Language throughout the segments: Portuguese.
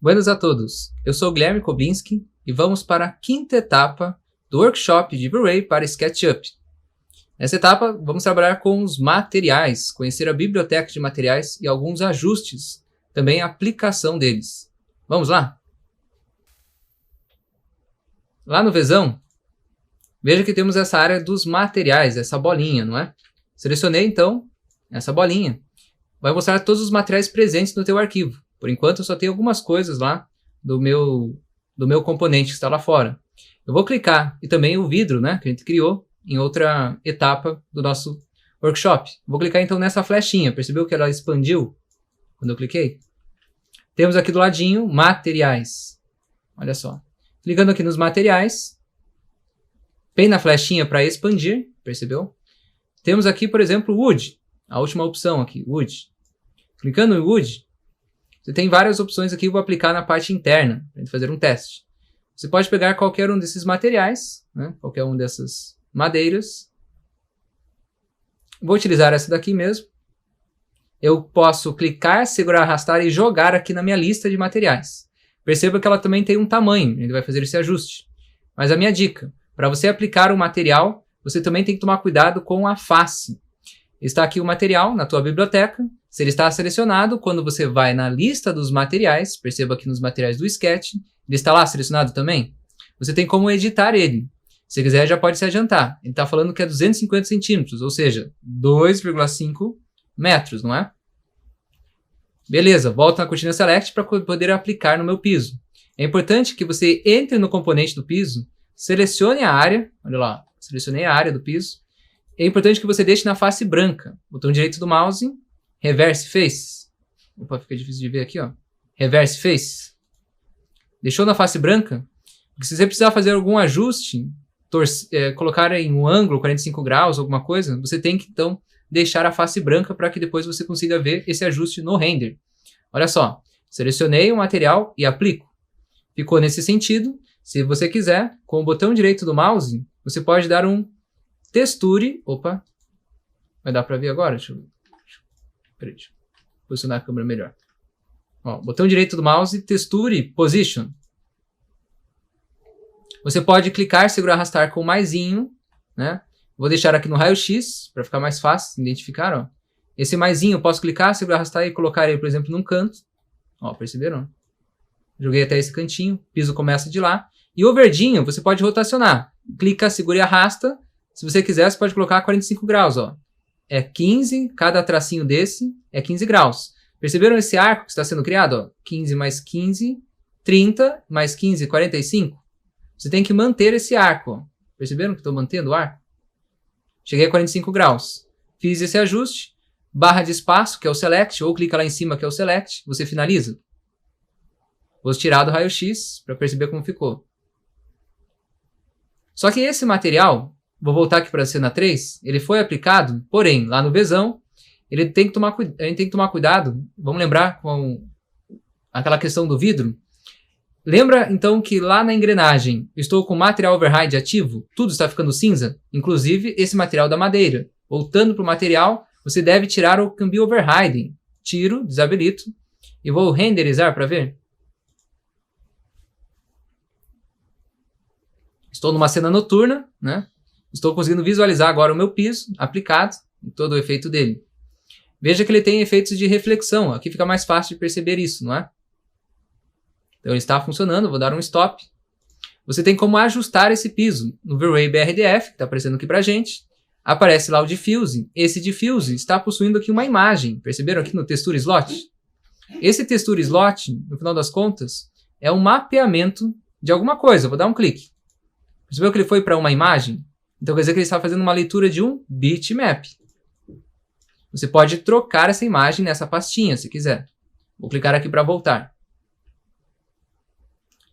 Buenas a todos, eu sou Guilherme Koblinski e vamos para a quinta etapa do workshop de V-Ray para SketchUp. Nessa etapa, vamos trabalhar com os materiais, conhecer a biblioteca de materiais e alguns ajustes, também a aplicação deles. Vamos lá? Lá no Vzão, veja que temos essa área dos materiais, essa bolinha, não é? Selecionei então essa bolinha. Vai mostrar todos os materiais presentes no teu arquivo. Por enquanto eu só tenho algumas coisas lá do meu componente que está lá fora. Eu vou clicar, e também o vidro, né, que a gente criou em outra etapa do nosso workshop. Vou clicar então nessa flechinha. Percebeu que ela expandiu quando eu cliquei? Temos aqui do ladinho materiais. Olha só. Clicando aqui nos materiais, bem na flechinha para expandir, percebeu? Temos aqui, por exemplo, Wood. A última opção aqui, Wood. Clicando em Wood, você tem várias opções aqui que eu vou aplicar na parte interna, para fazer um teste. Você pode pegar qualquer um desses materiais, né? Qualquer um dessas madeiras. Vou utilizar essa daqui mesmo. Eu posso clicar, segurar, arrastar e jogar aqui na minha lista de materiais. Perceba que ela também tem um tamanho, ele vai fazer esse ajuste. Mas a minha dica, para você aplicar um material, você também tem que tomar cuidado com a face. Está aqui o material na tua biblioteca. Se ele está selecionado, quando você vai na lista dos materiais, perceba aqui nos materiais do Sketch, ele está lá selecionado também. Você tem como editar ele. Se quiser, já pode se adiantar. Ele está falando que é 250 centímetros, ou seja, 2,5 metros, não é? Beleza, volto na cortina Select para poder aplicar no meu piso. É importante que você entre no componente do piso, selecione a área, olha lá, selecionei a área do piso. É importante que você deixe na face branca. Botão direito do mouse, Reverse Face. Opa, fica difícil de ver aqui, ó. Reverse Face. Deixou na face branca? Porque se você precisar fazer algum ajuste, colocar em um ângulo, 45 graus, alguma coisa, você tem que, então, deixar a face branca para que depois você consiga ver esse ajuste no render. Olha só. Selecionei o material e aplico. Ficou nesse sentido. Se você quiser, com o botão direito do mouse, você pode dar um texture. Opa. Vai dar para ver agora? Deixa eu posicionar a câmera melhor. Ó, botão direito do mouse, texture, position. Você pode clicar, segurar, arrastar com o maisinho, né? Vou deixar aqui no raio-x, para ficar mais fácil identificar, ó. Esse maisinho eu posso clicar, segurar, arrastar e colocar ele, por exemplo, num canto. Ó, perceberam? Joguei até esse cantinho, o piso começa de lá. E o verdinho, você pode rotacionar. Clica, segura e arrasta. Se você quiser, você pode colocar 45 graus, ó. É 15, cada tracinho desse é 15 graus. Perceberam esse arco que está sendo criado? Ó? 15 mais 15, 30 mais 15, 45. Você tem que manter esse arco. Ó. Perceberam que estou mantendo o arco? Cheguei a 45 graus. Fiz esse ajuste. Barra de espaço, que é o Select, ou clica lá em cima, que é o Select. Você finaliza. Vou tirar do raio-x para perceber como ficou. Só que esse material... Vou voltar aqui para a cena 3. Ele foi aplicado, porém, lá no Vzão, a gente tem que tomar cuidado. Vamos lembrar com aquela questão do vidro. Lembra, então, que lá na engrenagem, estou com o material override ativo? Tudo está ficando cinza? Inclusive, esse material da madeira. Voltando para o material, você deve tirar o cambio overriding. Tiro, desabilito, e vou renderizar para ver. Estou numa cena noturna, né? Estou conseguindo visualizar agora o meu piso aplicado em todo o efeito dele. Veja que ele tem efeitos de reflexão. Aqui fica mais fácil de perceber isso, não é? Então ele está funcionando. Vou dar um stop. Você tem como ajustar esse piso. No V-Ray BRDF, que está aparecendo aqui para a gente, aparece lá o Diffuse. Esse Diffuse está possuindo aqui uma imagem. Perceberam aqui no Texture Slot? Esse Texture Slot, no final das contas, é um mapeamento de alguma coisa. Vou dar um clique. Percebeu que ele foi para uma imagem? Então quer dizer que ele está fazendo uma leitura de um bitmap. Você pode trocar essa imagem nessa pastinha, se quiser. Vou clicar aqui para voltar.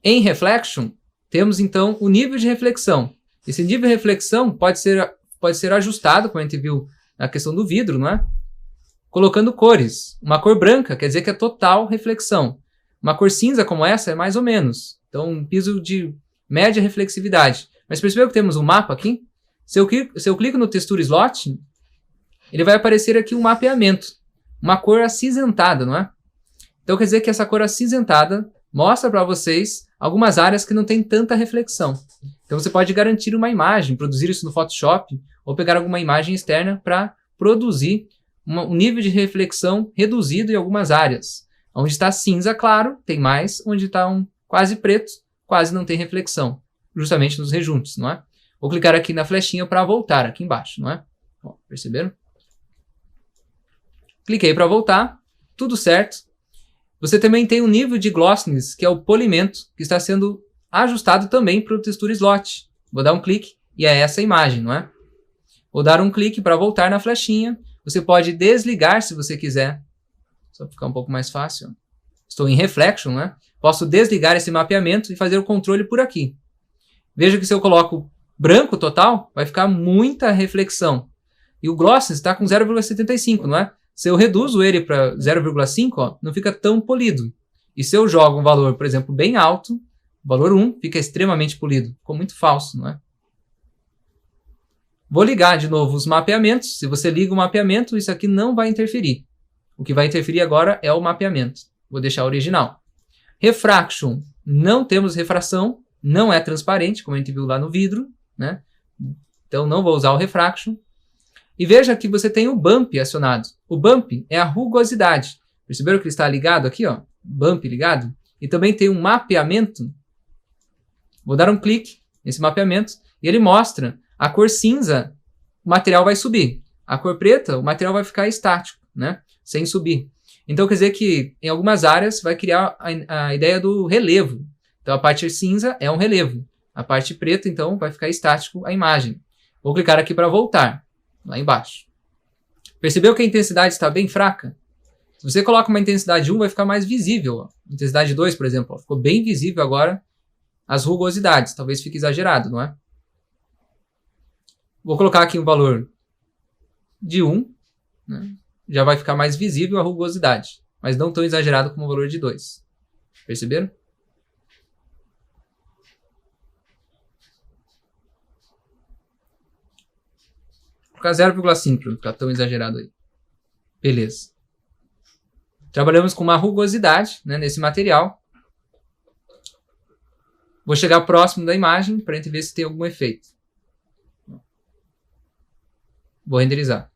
Em Reflection, temos então o nível de reflexão. Esse nível de reflexão pode ser ajustado, como a gente viu na questão do vidro, não é? Colocando cores. Uma cor branca quer dizer que é total reflexão. Uma cor cinza como essa é mais ou menos. Então um piso de média reflexividade. Mas percebeu que temos um mapa aqui? Se eu clico no Texture Slot, ele vai aparecer aqui um mapeamento. Uma cor acinzentada, não é? Então quer dizer que essa cor acinzentada mostra para vocês algumas áreas que não tem tanta reflexão. Então você pode garantir uma imagem, produzir isso no Photoshop, ou pegar alguma imagem externa para produzir um nível de reflexão reduzido em algumas áreas. Onde está cinza claro, tem mais. Onde está quase preto, quase não tem reflexão. Justamente nos rejuntos, não é? Vou clicar aqui na flechinha para voltar, aqui embaixo, não é? Ó, perceberam? Cliquei para voltar, tudo certo. Você também tem um nível de glossiness, que é o polimento, que está sendo ajustado também para o texture slot. Vou dar um clique e é essa imagem, não é? Vou dar um clique para voltar na flechinha. Você pode desligar se você quiser. Só para ficar um pouco mais fácil. Estou em Reflection, né? Posso desligar esse mapeamento e fazer o controle por aqui. Veja que se eu coloco branco total, vai ficar muita reflexão. E o Glossiness está com 0,75, não é? Se eu reduzo ele para 0,5, não fica tão polido. E se eu jogo um valor, por exemplo, bem alto, valor 1, fica extremamente polido. Ficou muito falso, não é? Vou ligar de novo os mapeamentos. Se você liga o mapeamento, isso aqui não vai interferir. O que vai interferir agora é o mapeamento. Vou deixar original. Refraction. Não temos refração. Não é transparente, como a gente viu lá no vidro, né? Então não vou usar o Refraction. E veja que você tem o Bump acionado. O Bump é a rugosidade. Perceberam que ele está ligado aqui, ó? Bump ligado. E também tem um mapeamento. Vou dar um clique nesse mapeamento e ele mostra a cor cinza, o material vai subir. A cor preta, o material vai ficar estático, né? Sem subir. Então quer dizer que em algumas áreas vai criar a ideia do relevo. Então a parte cinza é um relevo. A parte preta, então, vai ficar estático a imagem. Vou clicar aqui para voltar, lá embaixo. Percebeu que a intensidade está bem fraca? Se você coloca uma intensidade 1, vai ficar mais visível. Ó. Intensidade 2, por exemplo, ó, ficou bem visível agora as rugosidades. Talvez fique exagerado, não é? Vou colocar aqui um valor de 1, né? Já vai ficar mais visível a rugosidade, mas não tão exagerado como o valor de 2. Perceberam? Vou colocar 0,5 para não ficar tão exagerado aí. Beleza. Trabalhamos com uma rugosidade, né, nesse material. Vou chegar próximo da imagem para a gente ver se tem algum efeito. Vou renderizar.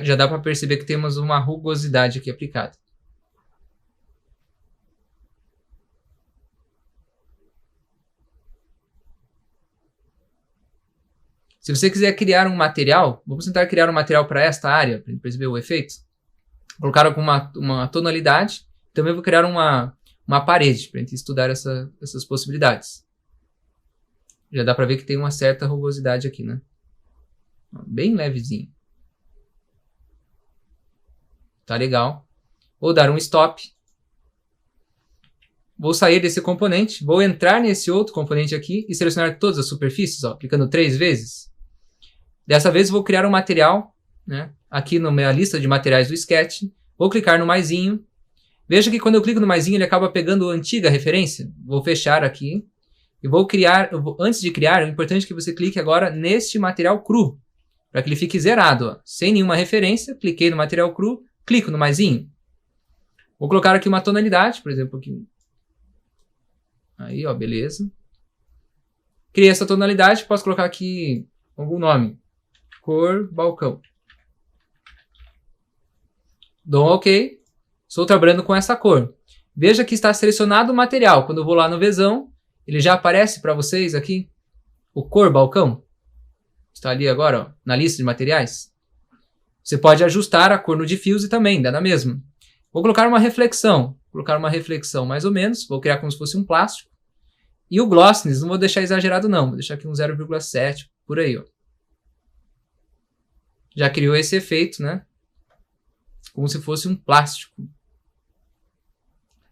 Já dá para perceber que temos uma rugosidade aqui aplicada. Se você quiser criar um material, vamos tentar criar um material para esta área, para perceber o efeito. Vou colocar uma tonalidade. Também vou criar uma parede para a gente estudar essas possibilidades. Já dá para ver que tem uma certa rugosidade aqui, né? Bem levezinho. Tá legal. Vou dar um stop. Vou sair desse componente. Vou entrar nesse outro componente aqui e selecionar todas as superfícies, ó, clicando 3 vezes. Dessa vez vou criar um material, né? Aqui na minha lista de materiais do Sketch, vou clicar no maisinho. Veja que quando eu clico no maisinho, ele acaba pegando a antiga referência. Vou fechar aqui. E vou criar, antes de criar, é importante que você clique agora neste material cru. Para que ele fique zerado. Ó. Sem nenhuma referência, cliquei no material cru, clico no maisinho. Vou colocar aqui uma tonalidade, por exemplo, aqui. Aí, ó, beleza. Criei essa tonalidade, posso colocar aqui algum nome. Cor balcão. Dou um OK. Estou trabalhando com essa cor. Veja que está selecionado o material. Quando eu vou lá no Vzão, ele já aparece para vocês aqui o cor balcão. Está ali agora, ó, na lista de materiais. Você pode ajustar a cor no diffuse também, dá na mesma. Vou colocar uma reflexão. Vou colocar uma reflexão mais ou menos. Vou criar como se fosse um plástico. E o glossiness, não vou deixar exagerado não. Vou deixar aqui um 0,7, por aí, ó. Já criou esse efeito, né? Como se fosse um plástico.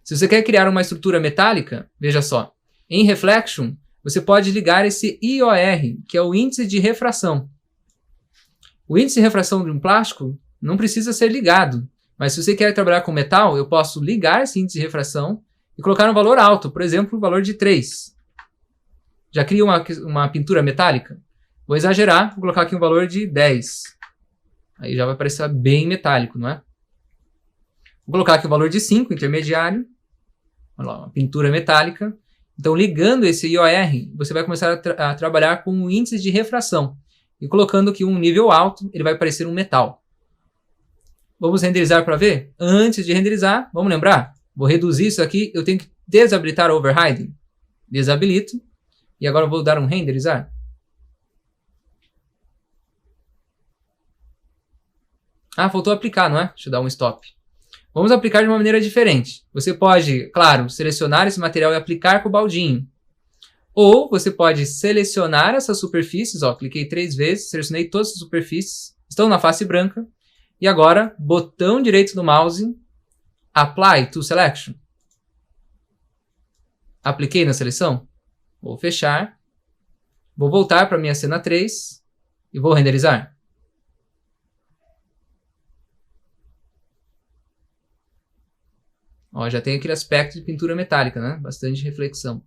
Se você quer criar uma estrutura metálica, veja só. Em Reflection, você pode ligar esse IOR, que é o índice de refração. O índice de refração de um plástico não precisa ser ligado. Mas se você quer trabalhar com metal, eu posso ligar esse índice de refração e colocar um valor alto, por exemplo, o valor de 3. Já cria uma pintura metálica? Vou exagerar, vou colocar aqui um valor de 10. Aí já vai parecer bem metálico, não é? Vou colocar aqui o valor de 5, intermediário. Olha lá, uma pintura metálica. Então, ligando esse IOR, você vai começar a trabalhar com o índice de refração. E colocando aqui um nível alto, ele vai parecer um metal. Vamos renderizar para ver? Antes de renderizar, vamos lembrar? Vou reduzir isso aqui, eu tenho que desabilitar o overriding. Desabilito. E agora eu vou dar um renderizar. Ah, faltou aplicar, não é? Deixa eu dar um stop. Vamos aplicar de uma maneira diferente. Você pode, claro, selecionar esse material e aplicar com o baldinho. Ou você pode selecionar essas superfícies. Ó, cliquei 3 vezes, selecionei todas as superfícies. Estão na face branca. E agora, botão direito do mouse, Apply to Selection. Apliquei na seleção. Vou fechar. Vou voltar para a minha cena 3 e vou renderizar. Ó, já tem aquele aspecto de pintura metálica, né? Bastante reflexão.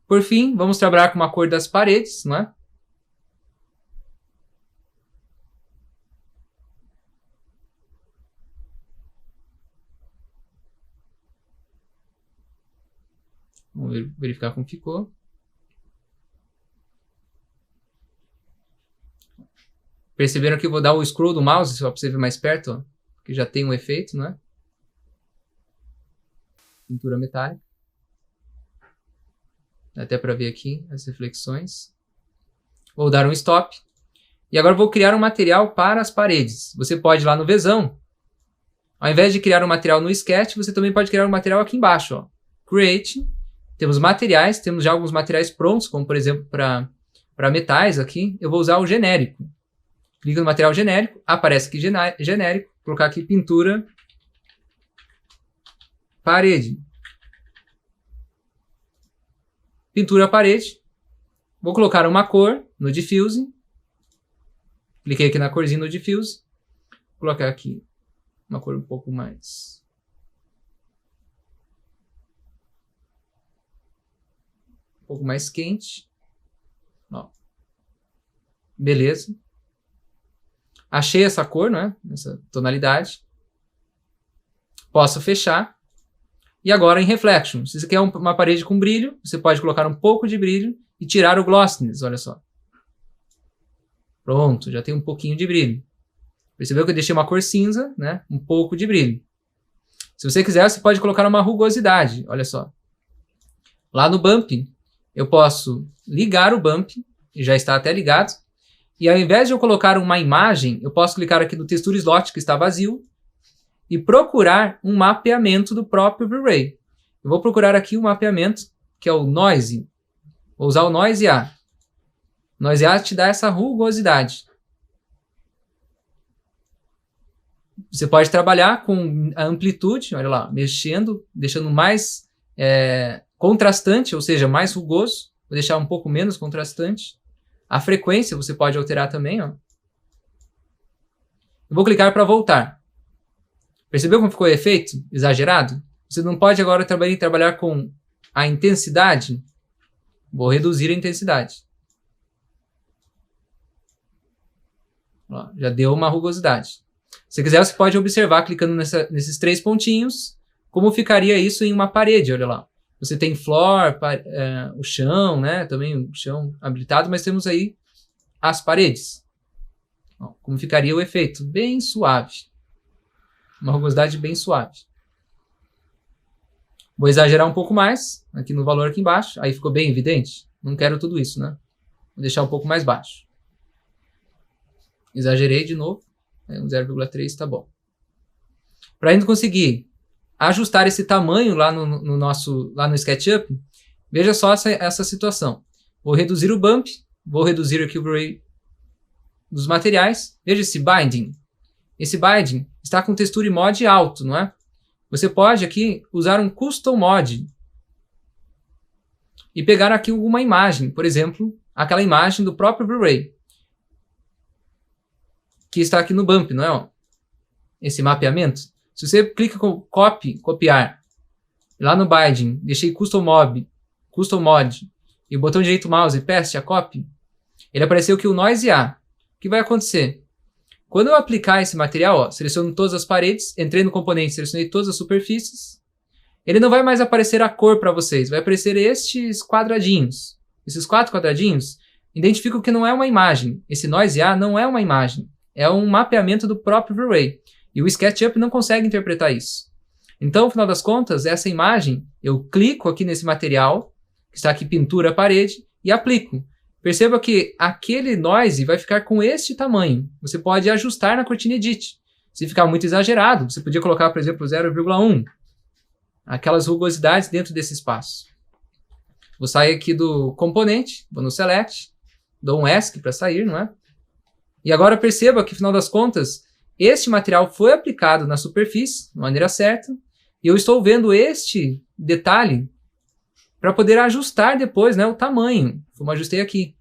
Por fim, vamos trabalhar com uma cor das paredes, não é? Vamos verificar como ficou. Perceberam que eu vou dar o scroll do mouse, só para você ver mais perto, ó, que já tem um efeito, né? Pintura metálica. Dá até para ver aqui as reflexões. Vou dar um stop. E agora vou criar um material para as paredes. Você pode ir lá no Vzão. Ao invés de criar um material no Sketch, você também pode criar um material aqui embaixo, ó. Create. Temos materiais, temos já alguns materiais prontos, como por exemplo para metais aqui. Eu vou usar o genérico. Clica no material genérico, aparece aqui genérico, vou colocar aqui pintura, parede. Pintura parede. Vou colocar uma cor no Diffuse. Cliquei aqui na corzinha no Diffuse. Vou colocar aqui uma cor um pouco mais... um pouco mais quente. Ó. Beleza. Achei essa cor, né? Essa tonalidade. Posso fechar. E agora em Reflection. Se você quer uma parede com brilho, você pode colocar um pouco de brilho e tirar o glossiness, olha só. Pronto, já tem um pouquinho de brilho. Percebeu que eu deixei uma cor cinza, né? Um pouco de brilho. Se você quiser, você pode colocar uma rugosidade, olha só. Lá no Bump, eu posso ligar o Bump, já está até ligado. E ao invés de eu colocar uma imagem, eu posso clicar aqui no Texture Slot, que está vazio, e procurar um mapeamento do próprio V-Ray. Eu vou procurar aqui um mapeamento, que é o Noise. Vou usar o Noise A. Noise A te dá essa rugosidade. Você pode trabalhar com a amplitude, olha lá, mexendo, deixando mais contrastante, ou seja, mais rugoso. Vou deixar um pouco menos contrastante. A frequência você pode alterar também, ó. Eu vou clicar para voltar. Percebeu como ficou o efeito? Exagerado? Você não pode agora trabalhar com a intensidade. Vou reduzir a intensidade. Ó, já deu uma rugosidade. Se quiser, você pode observar, clicando nesses 3 pontinhos, como ficaria isso em uma parede, olha lá. Você tem floor, o chão, né? Também o chão habilitado, mas temos aí as paredes. Ó, como ficaria o efeito? Bem suave. Uma rugosidade bem suave. Vou exagerar um pouco mais, aqui no valor aqui embaixo. Aí ficou bem evidente. Não quero tudo isso, né? Vou deixar um pouco mais baixo. Exagerei de novo. Um 0,3 está bom. Para a gente conseguir ajustar esse tamanho lá no SketchUp, veja só essa situação. Vou reduzir o Bump, vou reduzir aqui o Ray dos materiais. Veja esse Binding. Esse Binding está com Texture Mod alto, não é? Você pode aqui usar um Custom Mod e pegar aqui alguma imagem, por exemplo, aquela imagem do próprio V-Ray, que está aqui no Bump, não é? Ó, esse mapeamento. Se você clica com Copy, copiar, Lá no Binding, deixei Custom Mod, e o botão direito mouse, Paste a Copy, ele apareceu aqui o Noise A. O que vai acontecer? Quando eu aplicar esse material, ó, seleciono todas as paredes, entrei no componente, selecionei todas as superfícies, ele não vai mais aparecer a cor para vocês, vai aparecer estes quadradinhos. Esses 4 quadradinhos identificam que não é uma imagem. Esse Noise A não é uma imagem, é um mapeamento do próprio V-Ray. E o SketchUp não consegue interpretar isso. Então, no final das contas, essa imagem, eu clico aqui nesse material, que está aqui pintura parede, e aplico. Perceba que aquele noise vai ficar com este tamanho. Você pode ajustar na cortina Edit. Se ficar muito exagerado, você podia colocar, por exemplo, 0,1. Aquelas rugosidades dentro desse espaço. Vou sair aqui do componente, vou no Select, dou um ESC para sair, não é? E agora perceba que, no final das contas, este material foi aplicado na superfície, de maneira certa, e eu estou vendo este detalhe para poder ajustar depois, né, o tamanho. Como ajustei aqui.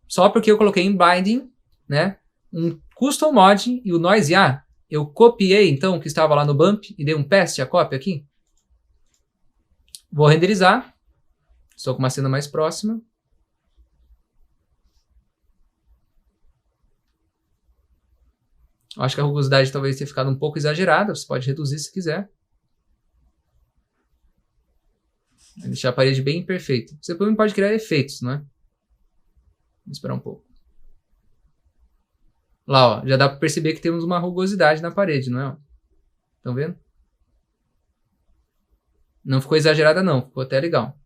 Só porque eu coloquei em Binding, né, um Custom Mod e o Noise A. Eu copiei, então, o que estava lá no Bump e dei um Paste a cópia aqui. Vou renderizar. Estou com uma cena mais próxima. Eu acho que a rugosidade talvez tenha ficado um pouco exagerada. Você pode reduzir se quiser. Vou deixar a parede bem perfeita. Você também pode criar efeitos, não é? Vamos esperar um pouco. Lá, ó, já dá para perceber que temos uma rugosidade na parede, não é? Estão vendo? Não ficou exagerada não, ficou até legal.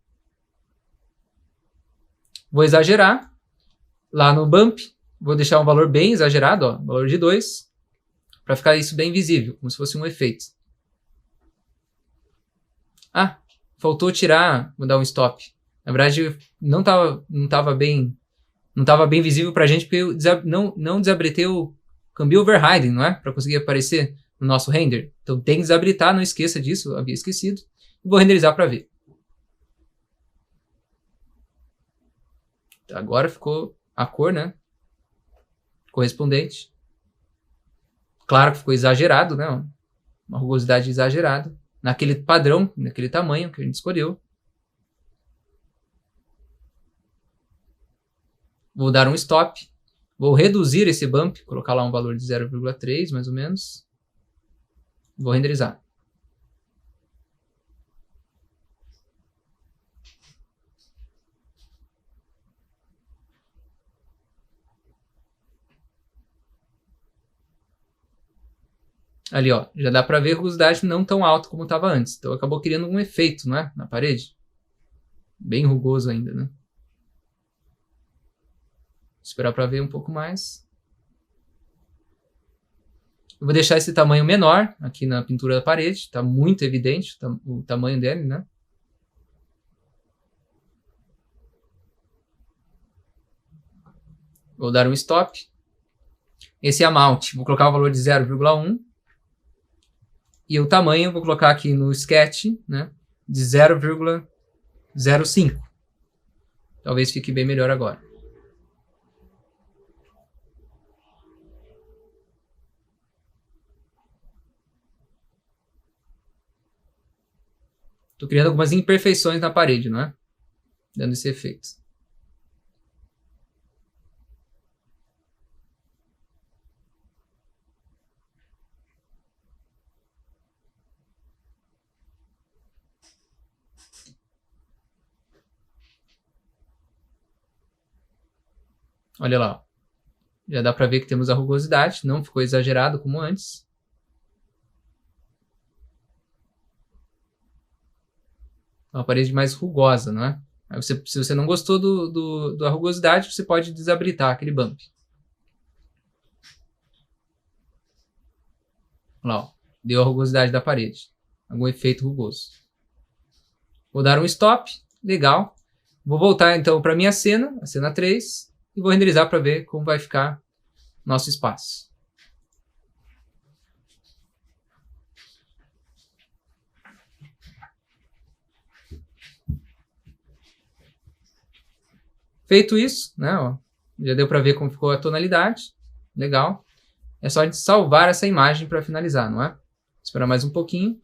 Vou exagerar. Lá no Bump, vou deixar um valor bem exagerado, ó, valor de 2, para ficar isso bem visível, como se fosse um efeito. Ah, faltou tirar, vou dar um stop. Na verdade, não estava bem visível para a gente, porque eu não desabilitei o Cambio Overriding, não é? Para conseguir aparecer no nosso render. Então tem que desabilitar, não esqueça disso, eu havia esquecido. Vou renderizar para ver. Agora ficou a cor, né? Correspondente. Claro que ficou exagerado, né? Uma rugosidade exagerada. Naquele padrão, naquele tamanho que a gente escolheu. Vou dar um stop. Vou reduzir esse bump, colocar lá um valor de 0,3 mais ou menos. Vou renderizar. Ali, ó, já dá para ver a rugosidade não tão alta como estava antes. Então acabou criando um efeito, não é? Na parede. Bem rugoso ainda, né? Vou esperar para ver um pouco mais. Eu vou deixar esse tamanho menor aqui na pintura da parede. Está muito evidente o tamanho dele, né? Vou dar um stop. Esse amount, vou colocar o valor de 0,1. E o tamanho eu vou colocar aqui no sketch, né, de 0,05. Talvez fique bem melhor agora. Estou criando algumas imperfeições na parede, não é? Dando esse efeito. Olha lá. Já dá para ver que temos a rugosidade. Não ficou exagerado como antes. Uma parede mais rugosa, não é? Aí se você não gostou da rugosidade, você pode desabilitar aquele bump. Olha lá, ó. Deu a rugosidade da parede. Algum efeito rugoso. Vou dar um stop. Legal. Vou voltar então para a minha cena, a cena 3. E vou renderizar para ver como vai ficar nosso espaço. Feito isso, né, ó, já deu para ver como ficou a tonalidade. Legal. É só a gente salvar essa imagem para finalizar, não é? Esperar mais um pouquinho.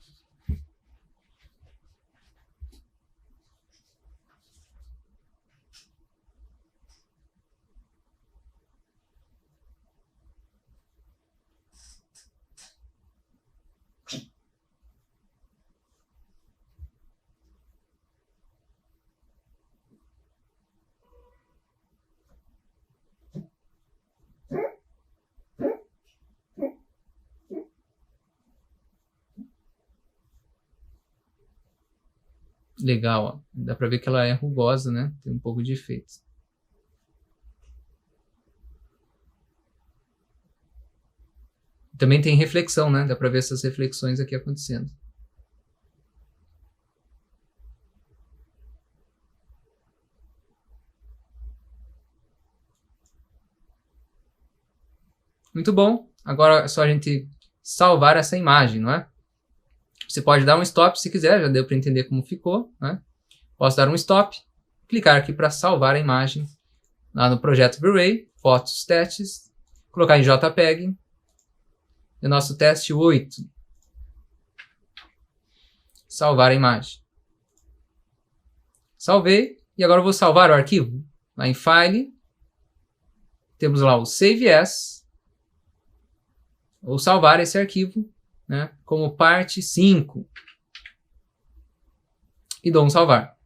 Legal, ó. Dá pra ver que ela é rugosa, né? Tem um pouco de efeito. Também tem reflexão, né? Dá pra ver essas reflexões aqui acontecendo. Muito bom. Agora é só a gente salvar essa imagem, não é? Você pode dar um stop se quiser, já deu para entender como ficou, né? Posso dar um stop, clicar aqui para salvar a imagem lá no projeto V-Ray, fotos, testes, colocar em JPEG, e o nosso teste 8. Salvar a imagem. Salvei, e agora eu vou salvar o arquivo. Lá em File, temos lá o Save As, ou salvar esse arquivo, né, como parte 5. E dou um salvar.